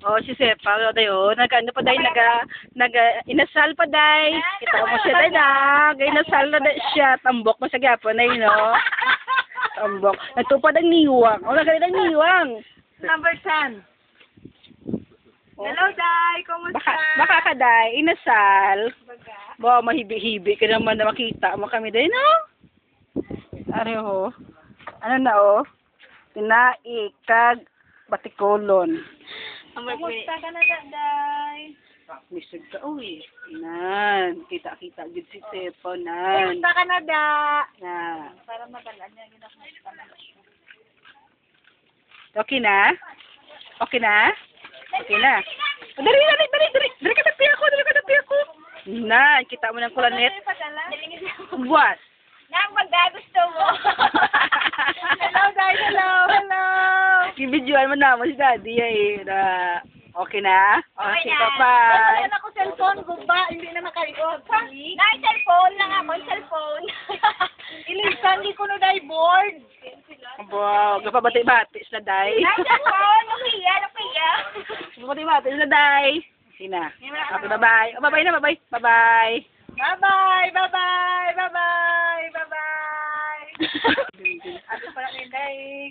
Oh, si Sepa, dayo, nag-ano pa day, inasal pa day. Kita mo siya day na, inasal na day siya, tambok mo sa gyapon na no. Tambok. Nagtupad ang niwang. Oh, nagalit ang niwang. Number 10. Hello, Day. Kumusta? Baka ka day, inasal. Ba, mahibi-hibi ka naman na makita mo kami day, no? Ano Ano na oh? Tinaik, kag, batikolon. Kumusta ka na, Day? Misig ka, uy. Nan, kita-kita good si Sepo, nan. Kumusta ka na, Da? Na. Para madalaan niya, ginakamusta na. Okay na? Okay na? Okay na. Oh, dali ka tapi ako. Nan, kita mo ng kulanet. Buwas. Nang magdagusto mo. Hello, Day. Hello. Ibidyoan mo na mo si Daddy eh. Okay na? Okay, bye-bye. Wala ko cellphone, guba. Hindi na makaliot. Day, cellphone lang ako. Cellphone. Ilisan, hindi ko na Day board. Wow, gapabati-bati sila, Day. Day, cellphone. Lukiya. Gapabati-bati sila, Day. Okay na. Okay, bye-bye. Oh, bye-bye na, bye-bye. Bye-bye. Bye-bye. Ano pala ni Day?